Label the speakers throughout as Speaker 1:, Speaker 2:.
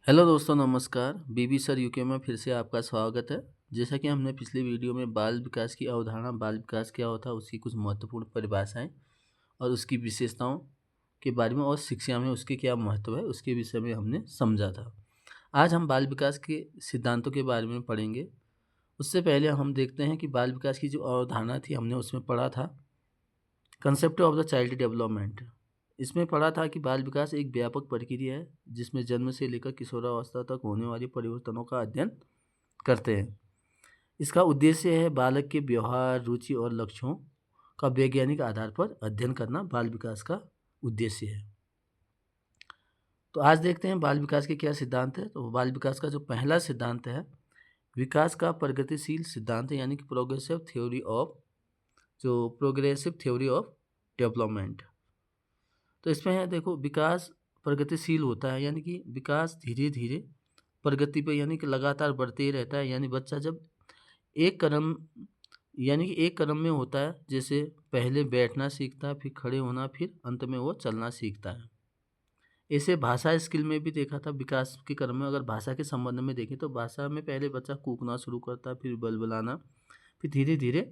Speaker 1: Hello दोस्तों, नमस्कार। बीबी sir UK में फिर से आपका स्वागत है। जैसा कि हमने पिछली वीडियो में बाल विकास की अवधारणा, बाल विकास क्या होता है, उसकी कुछ महत्वपूर्ण परिभाषाएं और उसकी विशेषताओं के बारे में और शिक्षा में उसके क्या महत्व है, उसके विषय में हमने समझा था। आज हम बाल विकास के सिद्धांतों के बारे में पढ़ेंगे। उससे पहले हम देखते हैं कि बाल विकास की जो अवधारणा थी, हमने उसमें पढ़ा था concept of the child development. इसमें पढ़ा था कि बाल विकास एक व्यापक प्रक्रिया है जिसमें जन्म से लेकर किशोरावस्था तक होने वाले परिवर्तनों का अध्ययन करते हैं। इसका उद्देश्य है बालक के व्यवहार, रुचि और लक्ष्यों का वैज्ञानिक आधार पर अध्ययन करना बाल विकास का उद्देश्य है। तो आज देखते हैं बाल विकास के क्या सिद्धांत है। तो बाल विकास का जो पहला सिद्धांत है, विकास का प्रगतिशील सिद्धांत यानी कि प्रोग्रेसिव थ्योरी ऑफ डेवलपमेंट। तो इसमें है, देखो, विकास प्रगतिशील होता है यानी कि विकास धीरे धीरे प्रगति पे यानी कि लगातार बढ़ते ही रहता है। यानी बच्चा जब एक कदम यानी कि एक कदम में होता है, जैसे पहले बैठना सीखता है, फिर खड़े होना, फिर अंत में वो चलना सीखता है। ऐसे भाषा स्किल में भी देखा था विकास के क्रम में। अगर भाषा के संबंध में देखें तो भाषा में पहले बच्चा कूकना शुरू करता है, फिर बलबलाना, फिर धीरे धीरे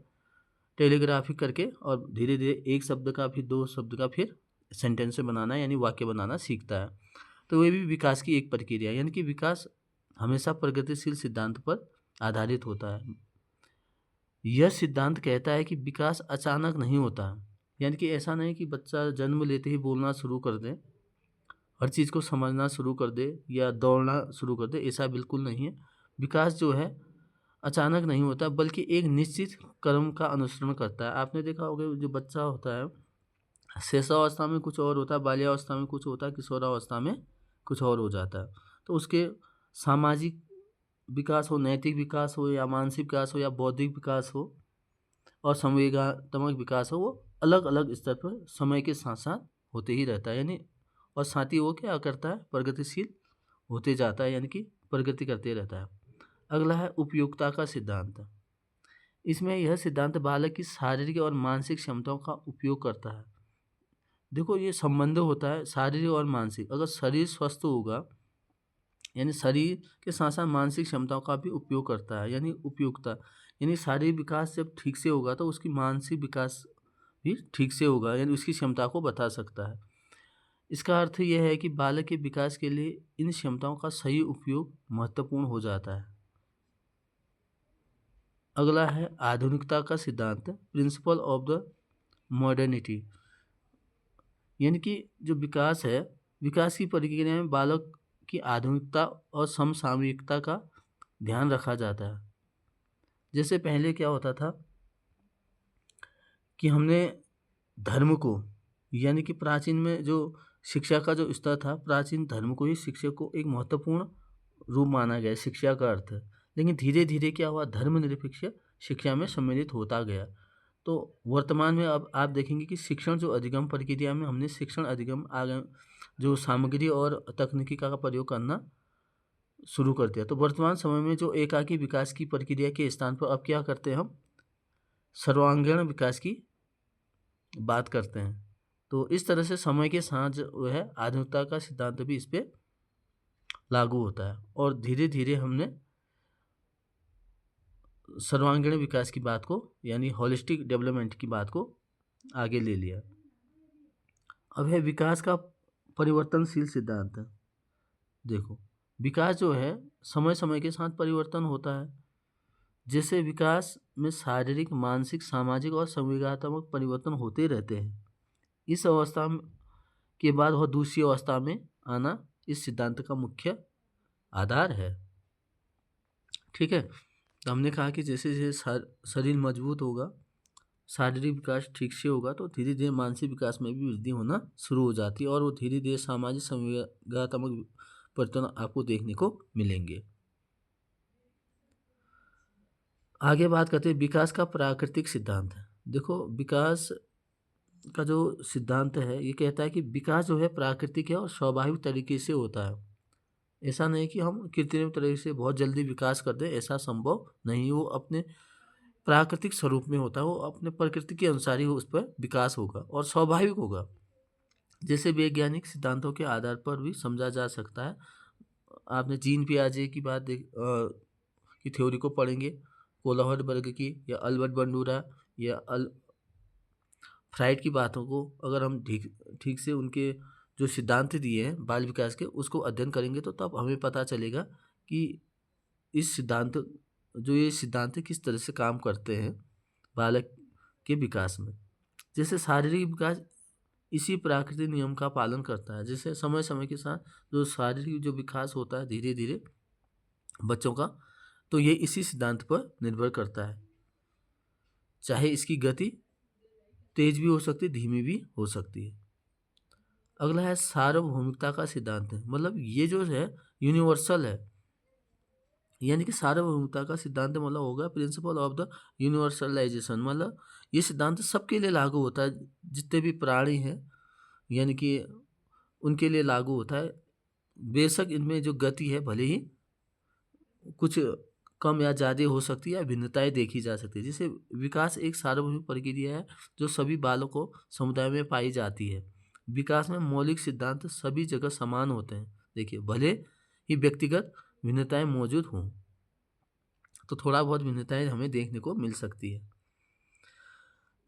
Speaker 1: टेलीग्राफी करके और धीरे धीरे एक शब्द का, फिर दो शब्द का, फिर सेंटेंस बनाना यानी वाक्य बनाना सीखता है। तो ये भी विकास की एक प्रक्रिया है। यानी कि विकास हमेशा प्रगतिशील सिद्धांत पर आधारित होता है। यह सिद्धांत कहता है कि विकास अचानक नहीं होता है। यानी कि ऐसा नहीं कि बच्चा जन्म लेते ही बोलना शुरू कर दे, हर चीज़ को समझना शुरू कर दे या दौड़ना शुरू कर दे, ऐसा बिल्कुल नहीं है। विकास जो है अचानक नहीं होता, बल्कि एक निश्चित क्रम का अनुसरण करता है। आपने देखा होगा जो बच्चा होता है, शेषावस्था में कुछ और होता है, बाल्यावस्था में कुछ होता है, किशोरावस्था में कुछ और हो जाता है। तो उसके सामाजिक विकास हो, नैतिक विकास हो, या मानसिक विकास हो, या बौद्धिक विकास हो, और संवेगात्मक विकास हो, वो अलग अलग स्तर पर समय के साथ साथ होते ही रहता है। यानी और साथ ही वो क्या करता है, प्रगतिशील होते जाता है, यानी कि प्रगति करते रहता है। अगला है उपयुक्तता का सिद्धांत। इसमें यह सिद्धांत बालक की शारीरिक और मानसिक क्षमताओं का उपयोग करता है। देखो, ये संबंध होता है शारीरिक और मानसिक। अगर शरीर स्वस्थ होगा, यानी शरीर के साथ साथ मानसिक क्षमताओं का भी उपयोग करता है, यानी उपयुक्तता। यानी शारीरिक विकास जब ठीक से होगा तो उसकी मानसिक विकास भी ठीक से होगा, यानी उसकी क्षमता को बता सकता है। इसका अर्थ यह है कि बालक के विकास के लिए इन क्षमताओं का सही उपयोग महत्वपूर्ण हो जाता है। अगला है आधुनिकता का सिद्धांत, प्रिंसिपल ऑफ द मॉडर्निटी। यानी कि जो विकास है, विकास की प्रक्रिया में बालक की आधुनिकता और समसामयिकता का ध्यान रखा जाता है। जैसे पहले क्या होता था कि हमने धर्म को, यानी कि प्राचीन में जो शिक्षा का जो स्तर था, प्राचीन धर्म को ही शिक्षा को एक महत्वपूर्ण रूप माना गया, शिक्षा का अर्थ है। लेकिन धीरे धीरे क्या हुआ, धर्मनिरपेक्ष शिक्षा में सम्मिलित होता गया। तो वर्तमान में अब आप देखेंगे कि शिक्षण जो अधिगम प्रक्रिया में हमने शिक्षण अधिगम आगे जो सामग्री और तकनीकी का प्रयोग करना शुरू कर दिया। तो वर्तमान समय में जो एकाकी विकास की प्रक्रिया के स्थान पर अब क्या करते हैं, हम सर्वांगीण विकास की बात करते हैं। तो इस तरह से समय के साथ जो है आधुनिकता का सिद्धांत भी इस पर लागू होता है, और धीरे धीरे हमने सर्वांगीण विकास की बात को, यानी होलिस्टिक डेवलपमेंट की बात को आगे ले लिया। अब है विकास का परिवर्तनशील सिद्धांत। देखो, विकास जो है समय समय के साथ परिवर्तन होता है। जैसे विकास में शारीरिक, मानसिक, सामाजिक और संवेगात्मक परिवर्तन होते रहते हैं। इस अवस्था के बाद वह दूसरी अवस्था में आना इस सिद्धांत का मुख्य आधार है। ठीक है, तो हमने कहा कि जैसे जैसे शरीर मजबूत होगा, शारीरिक विकास ठीक से होगा, तो धीरे धीरे मानसिक विकास में भी वृद्धि होना शुरू हो जाती है, और वो धीरे धीरे सामाजिक संवेगात्मक परिवर्तन आपको देखने को मिलेंगे। आगे बात करते हैं विकास का प्राकृतिक सिद्धांत। देखो, विकास का जो सिद्धांत है ये कहता है कि विकास जो है प्राकृतिक है और स्वाभाविक तरीके से होता है। ऐसा नहीं कि हम कृत्रिम तरीके से बहुत जल्दी विकास कर दें, ऐसा संभव नहीं। वो अपने प्राकृतिक स्वरूप में होता है, वो अपने प्रकृति के अनुसार ही उस पर विकास होगा और स्वाभाविक होगा। जैसे वैज्ञानिक सिद्धांतों के आधार पर भी समझा जा सकता है, आपने जीन पियाजे की बात की थ्योरी को पढ़ेंगे, कोलहर की या अल्बर्ट बंडूरा या फ्राइड की बातों को अगर हम ठीक ठीक से उनके जो सिद्धांत दिए हैं बाल विकास के उसको अध्ययन करेंगे तो तब हमें पता चलेगा कि इस सिद्धांत जो ये सिद्धांत किस तरह से काम करते हैं बालक के विकास में। जैसे शारीरिक विकास इसी प्राकृतिक नियम का पालन करता है। जैसे समय समय के साथ जो शारीरिक जो विकास होता है धीरे धीरे बच्चों का, तो ये इसी सिद्धांत पर निर्भर करता है। चाहे इसकी गति तेज भी हो सकती है, धीमी भी हो सकती है। अगला है सार्वभौमिकता का सिद्धांत है, मतलब ये जो है यूनिवर्सल है, यानी कि सार्वभौमिकता का सिद्धांत मतलब होगा प्रिंसिपल ऑफ द यूनिवर्सलाइजेशन, मतलब ये सिद्धांत सबके लिए लागू होता है, जितने भी प्राणी हैं यानी कि उनके लिए लागू होता है। बेशक इनमें जो गति है भले ही कुछ कम या ज़्यादा हो सकती है या भिन्नताएं देखी जा सकती है। जैसे विकास एक सार्वभौमिक प्रक्रिया है जो सभी बालकों समुदाय में पाई जाती है। विकास में मौलिक सिद्धांत सभी जगह समान होते हैं। देखिए भले ही व्यक्तिगत भिन्नताएं मौजूद हों, तो थोड़ा बहुत भिन्नताएं हमें देखने को मिल सकती है।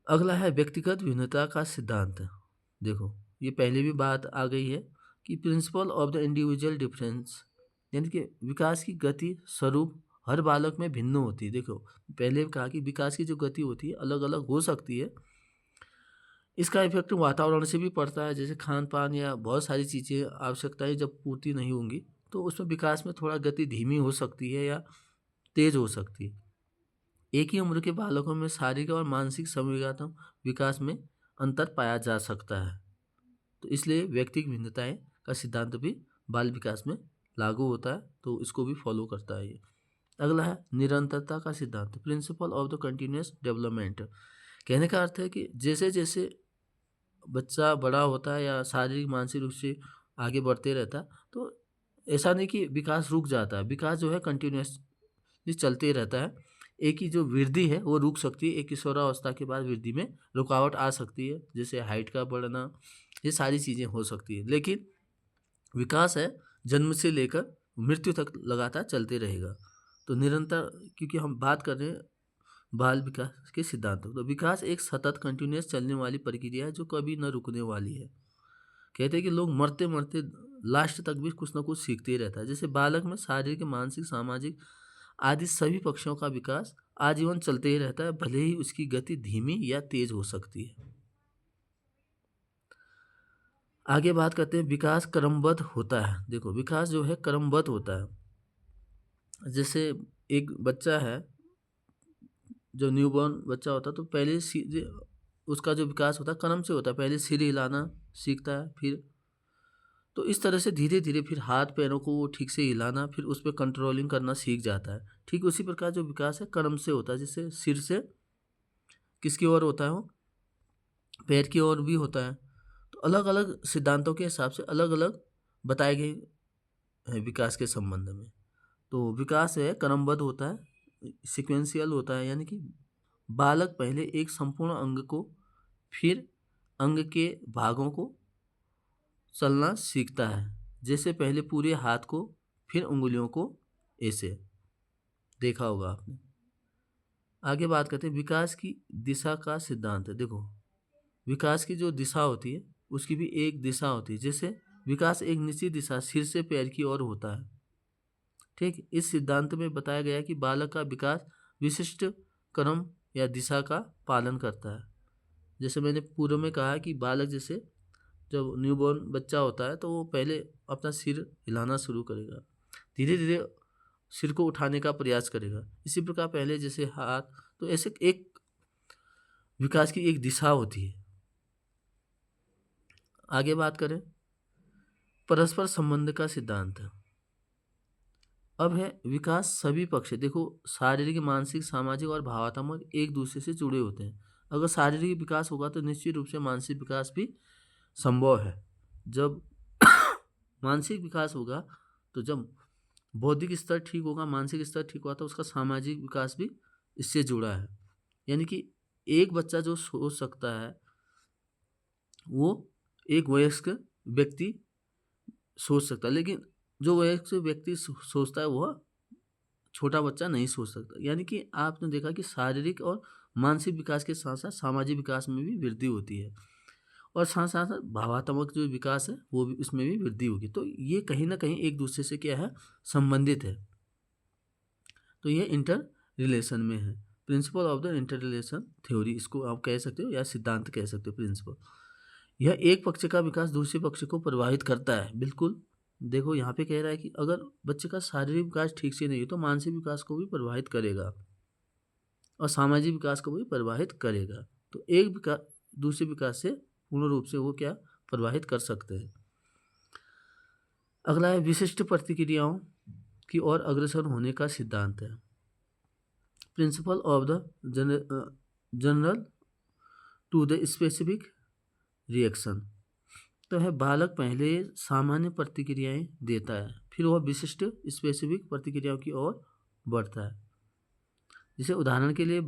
Speaker 1: अगला है व्यक्तिगत भिन्नता का सिद्धांत। देखो ये पहले भी बात आ गई है कि principal of the individual difference, यानी कि विकास की गति स्वरूप हर बालक में भिन्न होती है। देखो पहले कहा कि विकास की जो गति होती है अलग अलग हो सकती है। इसका इफेक्ट वातावरण से भी पड़ता है, जैसे खान पान या बहुत सारी चीज़ें आवश्यकताएं जब पूर्ति नहीं होंगी तो उसमें विकास में थोड़ा गति धीमी हो सकती है या तेज हो सकती है। एक ही उम्र के बालकों में शारीरिक और मानसिक संवेगात्मक विकास में अंतर पाया जा सकता है। तो इसलिए व्यक्तिगत भिन्नताएं का सिद्धांत भी बाल विकास में लागू होता है, तो इसको भी फॉलो करता है ये। अगला है निरंतरता का सिद्धांत, principal of the continuous development. कहने का अर्थ है कि जैसे जैसे बच्चा बड़ा होता है या शारीरिक मानसिक रूप से आगे बढ़ते रहता है, तो ऐसा नहीं कि विकास रुक जाता है। विकास जो है कंटिन्यूअसली चलते रहता है। एक ही जो वृद्धि है वो रुक सकती है, एक किशोरावस्था के बाद वृद्धि में रुकावट आ सकती है, जैसे हाइट का बढ़ना, ये सारी चीज़ें हो सकती है। लेकिन विकास है जन्म से लेकर मृत्यु तक लगातार चलते रहेगा। तो निरंतर, क्योंकि हम बात कर रहे हैं बाल विकास के सिद्धांतों, तो विकास एक सतत कंटिन्यूअस चलने वाली प्रक्रिया है जो कभी न रुकने वाली है। कहते हैं कि लोग मरते मरते लास्ट तक भी कुछ ना कुछ सीखते ही रहता है। जैसे बालक में शारीरिक मानसिक सामाजिक आदि सभी पक्षों का विकास आजीवन चलते ही रहता है, भले ही उसकी गति धीमी या तेज हो सकती है। आगे बात करते हैं विकास क्रमबद्ध होता है। देखो विकास जो है क्रमबद्ध होता है। जैसे एक बच्चा है, जो न्यूबॉर्न बच्चा होता है, तो पहले उसका जो विकास होता है क्रम से होता है। पहले सिर हिलाना सीखता है, फिर तो इस तरह से धीरे धीरे फिर हाथ पैरों को वो ठीक से हिलाना, फिर उस पर कंट्रोलिंग करना सीख जाता है। ठीक उसी प्रकार जो विकास है क्रम से होता है। जैसे सिर से किसकी ओर होता है, वो पैर की ओर भी होता है। तो अलग अलग सिद्धांतों के हिसाब से अलग अलग बताए गए हैं विकास के संबंध में। तो विकास है क्रमबद्ध होता है, सिक्वेंशियल होता है, यानी कि बालक पहले एक संपूर्ण अंग को, फिर अंग के भागों को चलना सीखता है। जैसे पहले पूरे हाथ को, फिर उंगलियों को, ऐसे देखा होगा आपने। आगे बात करते हैं विकास की दिशा का सिद्धांत। देखो विकास की जो दिशा होती है उसकी भी एक दिशा होती है। जैसे विकास एक निश्चित दिशा सिर से पैर की ओर होता है। ठीक, इस सिद्धांत में बताया गया है कि बालक का विकास विशिष्ट क्रम या दिशा का पालन करता है। जैसे मैंने पूर्व में कहा कि बालक जैसे जब न्यूबॉर्न बच्चा होता है तो वो पहले अपना सिर हिलाना शुरू करेगा, धीरे धीरे सिर को उठाने का प्रयास करेगा। इसी प्रकार पहले जैसे हाथ, तो ऐसे एक विकास की एक दिशा होती है। आगे बात करें परस्पर संबंध का सिद्धांत। अब है विकास सभी पक्ष, देखो शारीरिक मानसिक सामाजिक और भावनात्मक एक दूसरे से जुड़े होते हैं। अगर शारीरिक विकास होगा तो निश्चित रूप से मानसिक विकास भी संभव है। जब मानसिक विकास होगा तो जब बौद्धिक स्तर ठीक होगा, मानसिक स्तर ठीक होगा, तो उसका सामाजिक विकास भी इससे जुड़ा है। यानी कि एक बच्चा जो सोच सकता है वो एक वयस्क व्यक्ति सोच सकता है, लेकिन जो व्यक्ति सोचता है वह छोटा बच्चा नहीं सोच सकता। यानी कि आपने देखा कि शारीरिक और मानसिक विकास के साथ साथ सामाजिक विकास में भी वृद्धि होती है, और साथ साथ भावात्मक जो विकास है वो भी, इसमें भी वृद्धि होगी। तो ये कहीं ना कहीं एक दूसरे से क्या है, संबंधित है। तो ये इंटर रिलेशन में है। Principle of the inter relation theory इसको आप कह सकते हो, या सिद्धांत कह सकते हो। प्रिंसिपल, यह एक पक्ष का विकास दूसरे पक्ष को प्रभावित करता है। बिल्कुल, देखो यहाँ पे कह रहा है कि अगर बच्चे का शारीरिक विकास ठीक से नहीं है तो मानसिक विकास को भी प्रभावित करेगा और सामाजिक विकास को भी प्रभावित करेगा। तो एक विकास दूसरे विकास से पूर्ण रूप से वो क्या प्रभावित कर सकते हैं। अगला है विशिष्ट प्रतिक्रियाओं की ओर अग्रसर होने का सिद्धांत है। Principle of the general to the specific reaction. तो है बालक पहले सामान्य प्रतिक्रियाएं देता है, फिर वह विशिष्ट स्पेसिफिक प्रतिक्रियाओं की ओर बढ़ता है। जैसे उदाहरण के लिए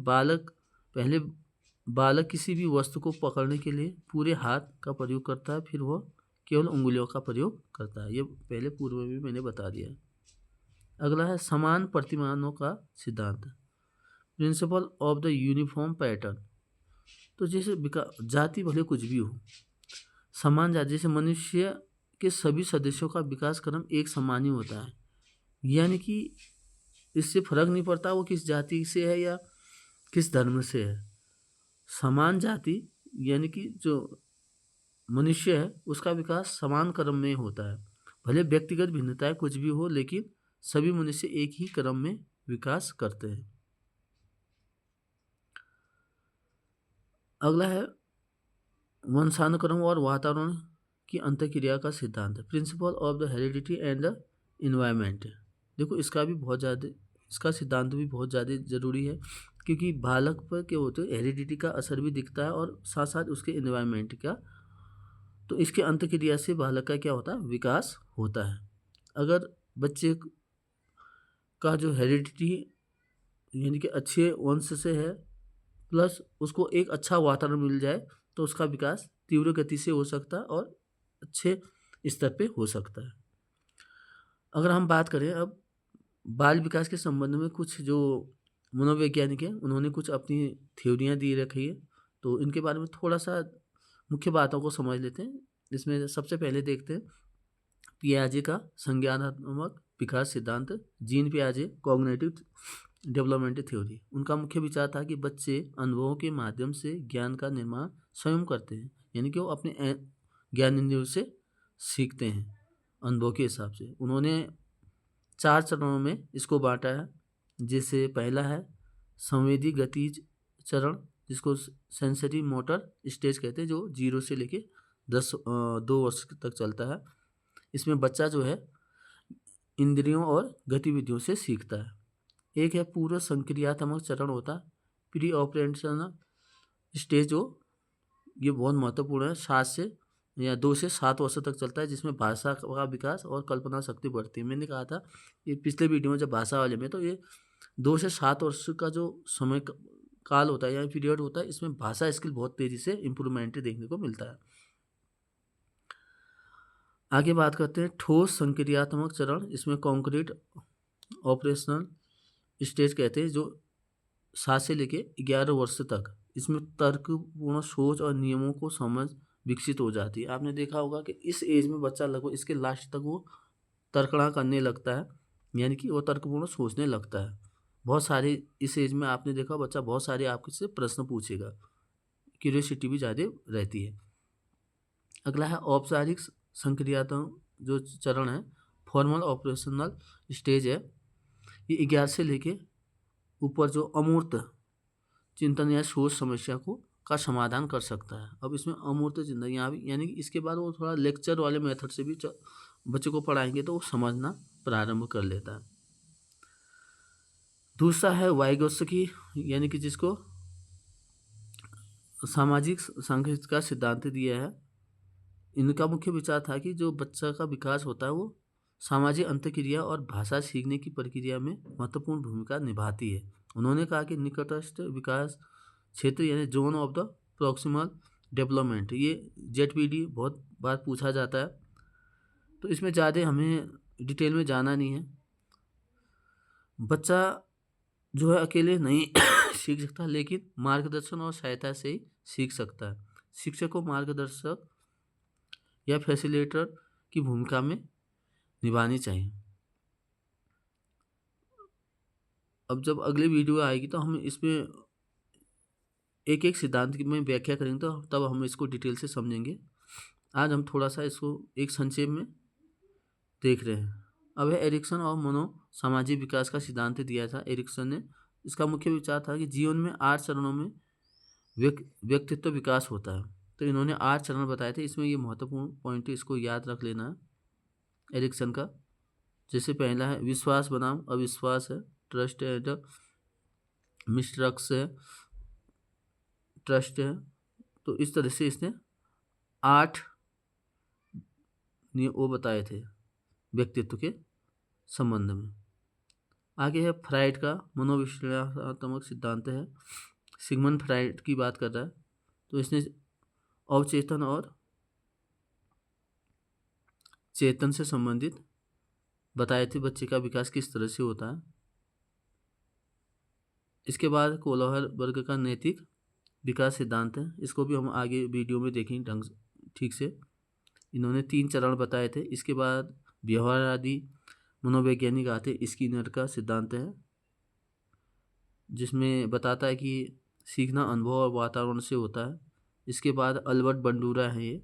Speaker 1: बालक किसी भी वस्तु को पकड़ने के लिए पूरे हाथ का प्रयोग करता है, फिर वह केवल उंगलियों का प्रयोग करता है। ये पहले पूर्व में भी मैंने बता दिया है। अगला है समान प्रतिमानों का सिद्धांत, principal of the uniform pattern. तो जैसे जाति भले कुछ भी हो, समान जाति, जैसे मनुष्य के सभी सदस्यों का विकास क्रम एक समान ही होता है। यानी कि इससे फर्क नहीं पड़ता वो किस जाति से है या किस धर्म से है। समान जाति यानी कि जो मनुष्य है उसका विकास समान क्रम में होता है। भले व्यक्तिगत भिन्नताएं कुछ भी हो, लेकिन सभी मनुष्य एक ही क्रम में विकास करते हैं। अगला है वंशानुक्रम और वातावरण की अंतःक्रिया का सिद्धांत, principal of the heredity and the environment. देखो इसका सिद्धांत भी बहुत ज़्यादा ज़रूरी है, क्योंकि बालक पर क्या होता है, हेरिडिटी का असर भी दिखता है और साथ साथ उसके इन्वायरमेंट का। तो इसके अंतःक्रिया से बालक का क्या होता है, विकास होता है। अगर बच्चे का जो हेरिडिटी यानी कि अच्छे वंश से है, प्लस उसको एक अच्छा वातावरण मिल जाए, तो उसका विकास तीव्र गति से हो सकता है और अच्छे स्तर पे हो सकता है। अगर हम बात करें अब बाल विकास के संबंध में, कुछ जो मनोवैज्ञानिक हैं उन्होंने कुछ अपनी थ्योरियाँ दी रखी है, तो इनके बारे में थोड़ा सा मुख्य बातों को समझ लेते हैं। इसमें सबसे पहले देखते हैं पियाजे का संज्ञानात्मक विकास सिद्धांत, जीन पियाजे कॉग्निटिव डेवलपमेंट थ्योरी। उनका मुख्य विचार था कि बच्चे अनुभवों के माध्यम से ज्ञान का निर्माण स्वयं करते हैं, यानी कि वो अपने ज्ञान इंद्रियों से सीखते हैं अनुभव के हिसाब से। उन्होंने 4 चरणों में इसको बांटा है। जैसे पहला है संवेदी गतिज चरण, जिसको सेंसरी मोटर स्टेज कहते हैं, जो 0 से लेके 2 वर्ष तक चलता है। इसमें बच्चा जो है इंद्रियों और गतिविधियों से सीखता है। एक है पूर्व संक्रियात्मक चरण होता है, प्री ऑपरेशनल स्टेज, जो ये बहुत महत्वपूर्ण है, 2 से 7 वर्ष तक चलता है, जिसमें भाषा का विकास और कल्पना शक्ति बढ़ती है। मैंने कहा था ये पिछले वीडियो में जब भाषा वाले में, तो ये 2 से 7 वर्ष का जो समय काल होता है या पीरियड होता है, इसमें भाषा स्किल बहुत तेज़ी से इम्प्रूवमेंट देखने को मिलता है। आगे बात करते हैं ठोस संक्रियात्मक चरण, इसमें कॉन्क्रीट ऑपरेशनल स्टेज कहते हैं, जो 7 से लेके 11 वर्ष तक। इसमें तर्कपूर्ण सोच और नियमों को समझ विकसित हो जाती है। आपने देखा होगा कि इस एज में बच्चा लगभग इसके लास्ट तक वो तर्कणा करने लगता है, यानी कि वो तर्कपूर्ण सोचने लगता है। बहुत सारे इस एज में आपने देखा बच्चा बहुत सारे आपके से प्रश्न पूछेगा, क्यूरियोसिटी भी ज़्यादा रहती है। अगला है औपचारिक संक्रियात्मक जो चरण है, फॉर्मल ऑपरेशनल स्टेज है। ये 11 से लेके ऊपर जो अमूर्त चिंतन या सोच समस्या का समाधान कर सकता है। अब इसमें अमूर्त चिंतन यहाँ भी, यानी कि इसके बाद वो थोड़ा लेक्चर वाले मेथड से भी बच्चे को पढ़ाएंगे तो वो समझना प्रारंभ कर लेता है। दूसरा है वाइगोत्स्की, यानी कि जिसको सामाजिक सांख्यिकी का सिद्धांत दिया है। इनका मुख्य विचार था कि जो बच्चा का विकास होता है वो सामाजिक अंतःक्रिया और भाषा सीखने की प्रक्रिया में महत्वपूर्ण भूमिका निभाती है। उन्होंने कहा कि निकटस्थ विकास क्षेत्र यानी zone of the proximal development, ये ZPD बहुत बार पूछा जाता है, तो इसमें ज़्यादा हमें डिटेल में जाना नहीं है। बच्चा जो है अकेले नहीं सीख सकता, लेकिन मार्गदर्शन और सहायता से ही सीख सकता है। शिक्षक को मार्गदर्शक या फैसिलिटेटर की भूमिका में निभानी चाहिए। अब जब अगली वीडियो आएगी तो हम इसमें एक एक सिद्धांत की में व्याख्या करेंगे, तो तब हम इसको डिटेल से समझेंगे। आज हम थोड़ा सा इसको एक संक्षेप में देख रहे हैं। अब है एरिक्सन और मनो सामाजिक विकास का सिद्धांत दिया था एरिक्सन ने। इसका मुख्य विचार था कि जीवन में 8 चरणों में व्यक्तित्व विकास होता है। तो इन्होंने 8 चरण बताए थे। इसमें ये महत्वपूर्ण पॉइंट है, इसको याद रख लेना है एरिक्सन का। जैसे पहला है विश्वास बनाम अविश्वास है, ट्रस्ट एंड मिसट्रस्ट है, ट्रस्ट है। तो इस तरह से इसने 8 वो बताए थे व्यक्तित्व के संबंध में। आगे है फ्राइड का मनोविश्लेषणात्मक सिद्धांत है। सिगमंड फ्राइड की बात कर रहा है। तो इसने अवचेतन और चेतन से संबंधित बताए थे बच्चे का विकास किस तरह से होता है। इसके बाद कोलाहल वर्ग का नैतिक विकास सिद्धांत है। इसको भी हम आगे वीडियो में देखेंगे ढंग से ठीक से। इन्होंने 3 चरण बताए थे। इसके बाद व्यवहारवादी मनोवैज्ञानिक आते स्किनर का सिद्धांत है, जिसमें बताता है कि सीखना अनुभव और वातावरण से होता है। इसके बाद अल्बर्ट बंडूरा है ये,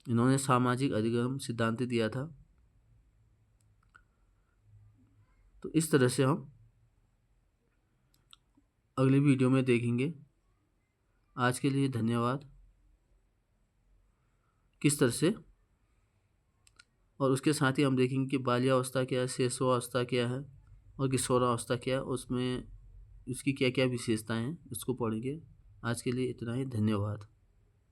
Speaker 1: इन्होंने सामाजिक अधिगम सिद्धांत दिया था। तो इस तरह से हम अगली वीडियो में देखेंगे। आज के लिए धन्यवाद। किस तरह से, और उसके साथ ही हम देखेंगे कि बाल्यावस्था क्या है, शैशवावस्था क्या है और किशोरावस्था क्या है, उसमें उसकी क्या क्या विशेषताएं हैं, इसको पढ़ेंगे। आज के लिए इतना ही, धन्यवाद।